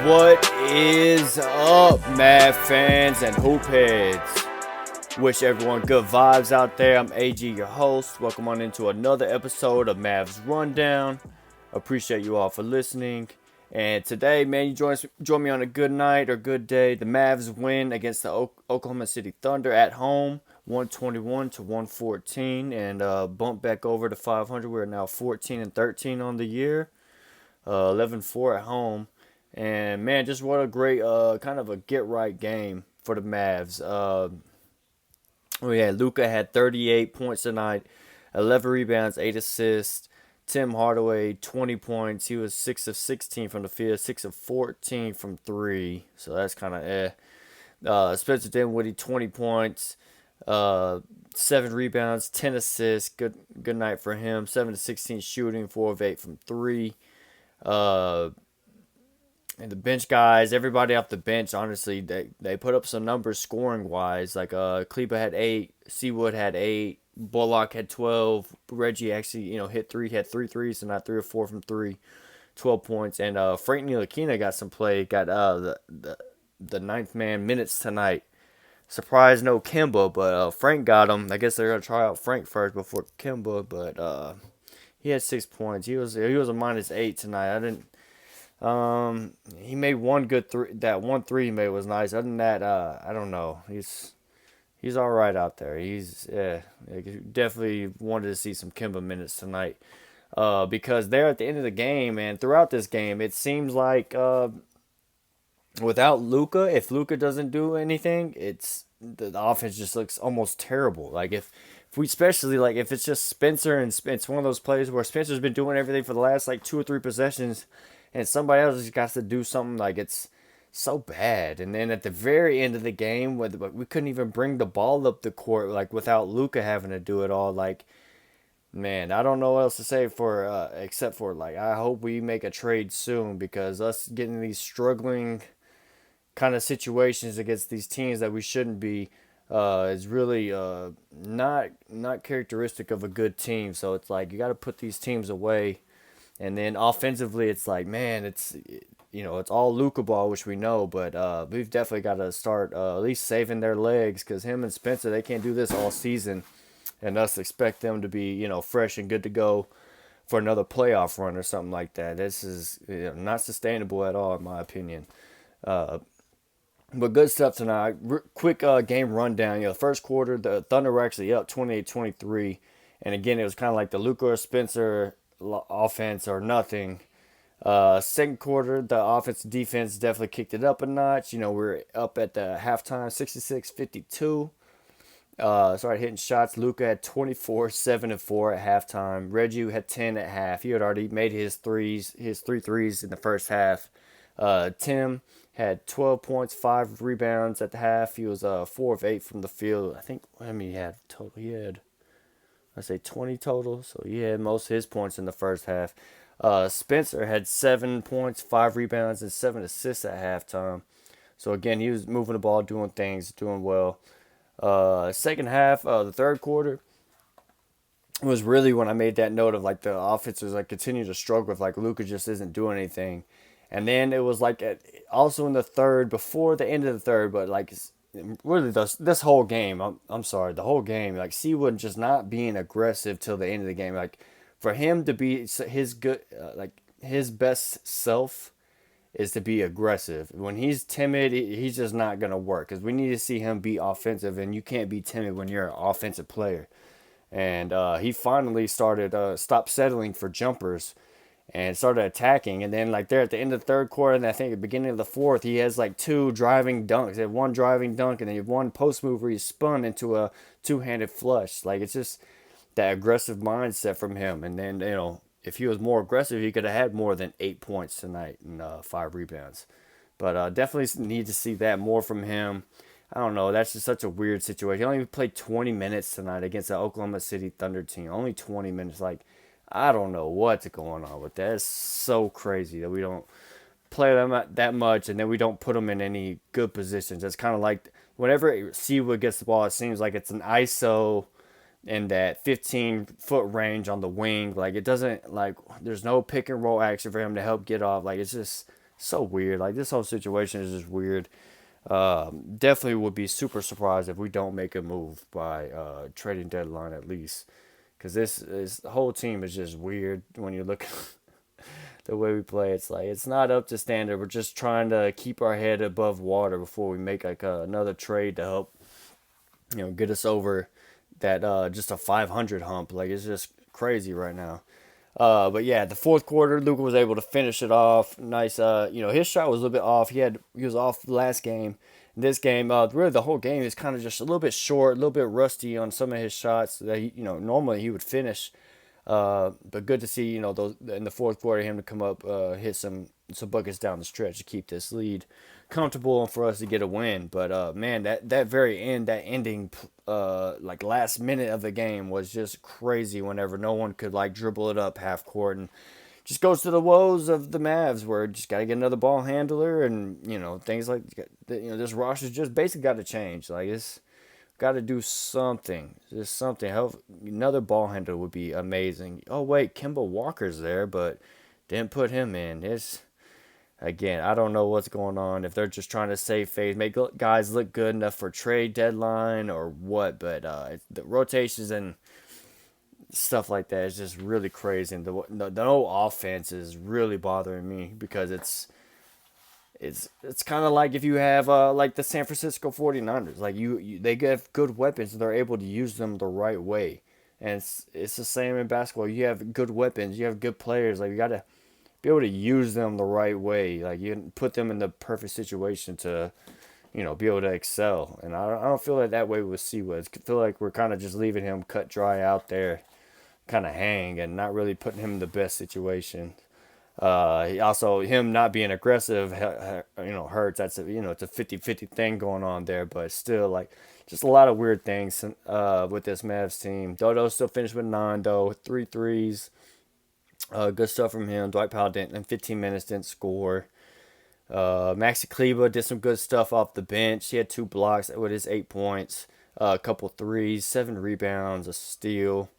What is up, Mav fans and hoop heads? Wish everyone good vibes out there. I'm AG, your host. Welcome on into another episode of Mavs Rundown. Appreciate you all for listening. And today, man, you join me on a good night or good day. The Mavs win against the Oklahoma City Thunder at home, 121 to 114, and bump back over to 500. We're now 14-13 on the year, 11-4 at home. And man, just what a great kind of a get-right game for the Mavs. Luka had 38 points tonight, 11 rebounds, 8 assists. Tim Hardaway, 20 points. He was 6 of 16 from the field, 6 of 14 from 3. So that's kind of Spencer Dinwiddie, 20 points, 7 rebounds, 10 assists. Good night for him. 7 to 16 shooting, 4 of 8 from 3. And the bench guys, everybody off the bench, honestly, they put up some numbers scoring wise. Like Kleba had 8, Seawood had 8, Bullock had 12. Reggie actually, hit 3, had 3 threes, and not 3 or 4 from 3, 12 points. And Frank Ntilikina got some play, got the ninth man minutes tonight. Surprise, no Kemba, but Frank got him. I guess they're gonna try out Frank first before Kemba, but he had 6 points. He was a -8 tonight. I didn't. He made one good three. That one three he made was nice. Other than that, I don't know. He's all right out there. Definitely wanted to see some Kemba minutes tonight. Because there at the end of the game and throughout this game, it seems like without Luka, if Luka doesn't do anything, the offense just looks almost terrible. Like if we especially like if it's just Spencer and it's one of those plays where Spencer's been doing everything for the last like 2 or 3 possessions. And somebody else just got to do something like it's so bad. And then at the very end of the game, we couldn't even bring the ball up the court like without Luka having to do it all. Like, man, I don't know what else to say for except for like I hope we make a trade soon because us getting these struggling kind of situations against these teams that we shouldn't be is really not characteristic of a good team. So it's like you got to put these teams away. And then offensively, it's like, man, it's all Luka ball, which we know, but we've definitely got to start at least saving their legs because him and Spencer, they can't do this all season and us expect them to be, fresh and good to go for another playoff run or something like that. This is not sustainable at all, in my opinion. But good stuff tonight. Quick game rundown. The first quarter, the Thunder were actually up 28-23. And again, it was kind of like the Luka or Spencer offense or nothing. Second quarter, the offense defense definitely kicked it up a notch. We're up at the halftime, 66-52. Started hitting shots. Luka had 24, 7 and 4 at halftime. Reggie had 10 at half. He had already made his 3 threes in the first half. Tim had 12 points, 5 rebounds at the half. He was 4 of 8 from the field. He had total. He had 20 total, so he had most of his points in the first half. Spencer had 7 points, 5 rebounds, and 7 assists at halftime. So again, he was moving the ball, doing things, doing well. Second half, the third quarter was really when I made that note of like the offense was like continue to struggle with like Luka just isn't doing anything. And then it was like also in the third, before the end of the third, but like really this whole game, I'm sorry, the whole game, like Seawood just not being aggressive till the end of the game. Like for him to be his good, like his best self is to be aggressive. When he's timid, he's just not gonna work because we need to see him be offensive, and you can't be timid when you're an offensive player. And he finally started stop settling for jumpers and started attacking. And then like there at the end of the third quarter, and I think at the beginning of the fourth, he has like 2 driving dunks. He had 1 driving dunk, and then he had 1 post move where he spun into a 2-handed flush. Like it's just that aggressive mindset from him. And then if he was more aggressive, he could have had more than 8 points tonight and 5 rebounds. But definitely need to see that more from him. I don't know. That's just such a weird situation. He only played 20 minutes tonight against the Oklahoma City Thunder team. Only 20 minutes. Like, I don't know what's going on with that. It's so crazy that we don't play them that much and then we don't put them in any good positions. It's kind of like whenever Seawood gets the ball, it seems like it's an ISO in that 15-foot range on the wing. Like, it doesn't, like, there's no pick and roll action for him to help get off. Like, it's just So weird. Like this whole situation is just weird. Definitely would be super surprised if we don't make a move by trading deadline at least, because this whole team is just weird when you look the way we play. It's like it's not up to standard. We're just trying to keep our head above water before we make like another trade to help get us over that just a 500 hump. Like it's just crazy right now. But yeah, the fourth quarter, Luka was able to finish it off. Nice. His shot was a little bit off. He was off last game. This game, really the whole game is kind of just a little bit short, a little bit rusty on some of his shots that normally he would finish. But good to see those in the fourth quarter him to come up, hit some buckets down the stretch to keep this lead comfortable and for us to get a win. But man, that very end, that ending, like last minute of the game was just crazy. Whenever no one could like dribble it up half court and just goes to the woes of the Mavs, where just got to get another ball handler and things like this roster just basically got to change. Like it's got to do something. Just something. Help. Another ball handler would be amazing. Oh wait, Kemba Walker's there, but didn't put him in. It's again, I don't know what's going on. If they're just trying to save face, make guys look good enough for trade deadline or what. But the rotations and stuff like that is just really crazy. And the no offense is really bothering me because it's kind of like if you have like the San Francisco 49ers. Like they have good weapons and they're able to use them the right way. And it's the same in basketball. You have good weapons, you have good players. Like you got to be able to use them the right way. Like you put them in the perfect situation to be able to excel. And I don't feel like that way with Seawoods. I feel like we're kind of just leaving him cut dry out there, kind of hang, and not really putting him in the best situation. Also, him not being aggressive, hurts. That's it's a 50-50 thing going on there, but still, like, just a lot of weird things with this Mavs team. Dodo still finished with 9, though, 3 threes. Good stuff from him. Dwight Powell didn't, in 15 minutes, didn't score. Maxi Kleba did some good stuff off the bench. He had 2 blocks with his 8 points, a couple threes, 7 rebounds, a steal.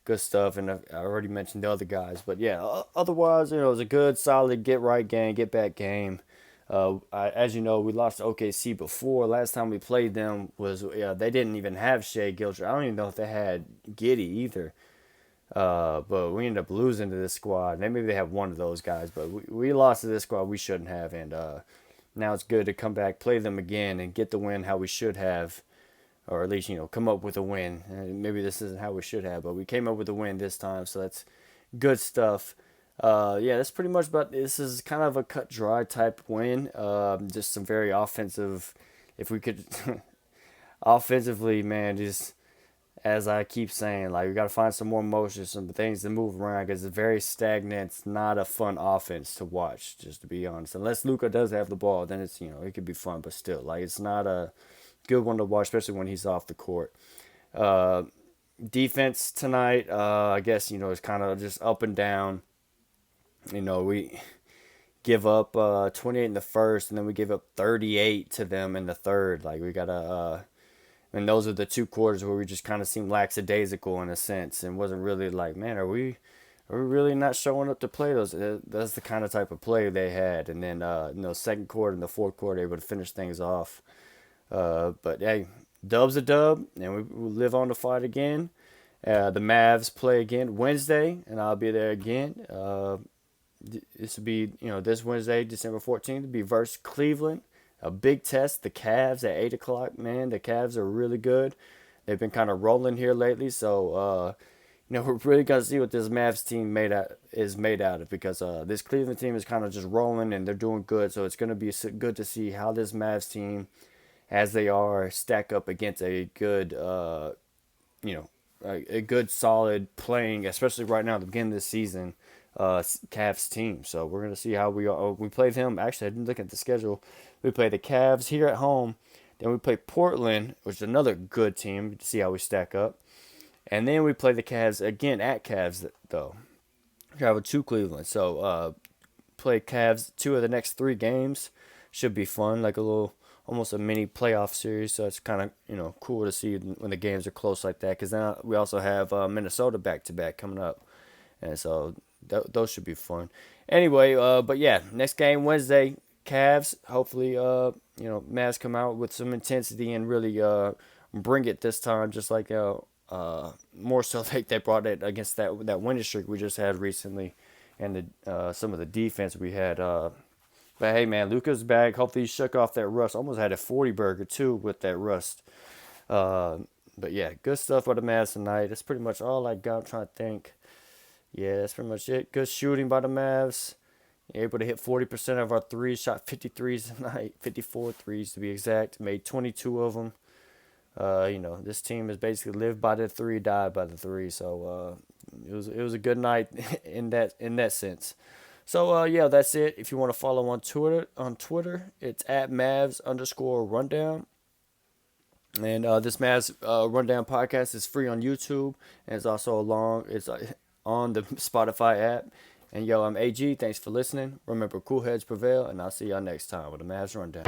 Good stuff, and I already mentioned the other guys, but yeah, otherwise, it was a good, solid get right game, get back game. As you know, we lost to OKC before. Last time we played them was they didn't even have Shea Gilcher. I don't even know if they had Giddy either. But we ended up losing to this squad. Maybe they have one of those guys, but we lost to this squad we shouldn't have, and now it's good to come back, play them again, and get the win how we should have, or at least come up with a win. And maybe this isn't how we should have, but we came up with a win this time, so that's good stuff. Yeah, that's pretty much about. This is kind of a cut dry type win. Just some very offensive. If we could, offensively, man, just as I keep saying, like we got to find some more motion, some things to move around because it's very stagnant. It's not a fun offense to watch, just to be honest. Unless Luka does have the ball, then it's it could be fun, but still, like it's not a good one to watch, especially when he's off the court. Uh, Defense tonight, I guess it's kind of just up and down. We give up 28 in the first, and then we give up 38 to them in the third. Like we gotta, and those are the 2 quarters where we just kind of seemed lackadaisical in a sense, and wasn't really like, man, are we really not showing up to play those? That's the kind of type of play they had, and then second quarter and the fourth quarter able to finish things off. But hey, dub's a dub, and we live on to fight again. The Mavs play again Wednesday, and I'll be there again. This will be this Wednesday, December 14th, will be versus Cleveland. A big test. The Cavs at 8 o'clock. Man, the Cavs are really good. They've been kind of rolling here lately, so we're really gonna see what this Mavs team is made out of because this Cleveland team is kind of just rolling and they're doing good. So it's gonna be good to see how this Mavs team, as they are, stack up against a good, a good solid playing, especially right now at the beginning of this season, Cavs team. So we're gonna see how we are. We play them. Actually, I didn't look at the schedule. We play the Cavs here at home. Then we play Portland, which is another good team, to see how we stack up. And then we play the Cavs again at Cavs though. Travel to Cleveland. So play Cavs 2 of the next 3 games. Should be fun, like a little almost a mini playoff series. So it's kind of cool to see when the games are close like that. Because then we also have Minnesota back to back coming up, and so those should be fun. Anyway, but yeah, next game Wednesday, Cavs. Hopefully, Mavs come out with some intensity and really bring it this time, just like more so like they brought it against that winning streak we just had recently, and the some of the defense we had. But hey, man, Luka's back. Hopefully, he shook off that rust. Almost had a 40 burger too with that rust. Uh, but yeah, good stuff for the Mavs tonight. That's pretty much all I got. I'm trying to think. Yeah, that's pretty much it. Good shooting by the Mavs. Able to hit 40% of our threes. Shot 53s tonight. 54 threes to be exact. Made 22 of them. This team has basically lived by the three, died by the three. So it was a good night in that sense. So yeah, that's it. If you want to follow on Twitter, it's at Mavs_rundown. And this Mavs Rundown podcast is free on YouTube, and it's on the Spotify app. And yo, I'm AG. Thanks for listening. Remember, cool heads prevail, and I'll see y'all next time with the Mavs Rundown.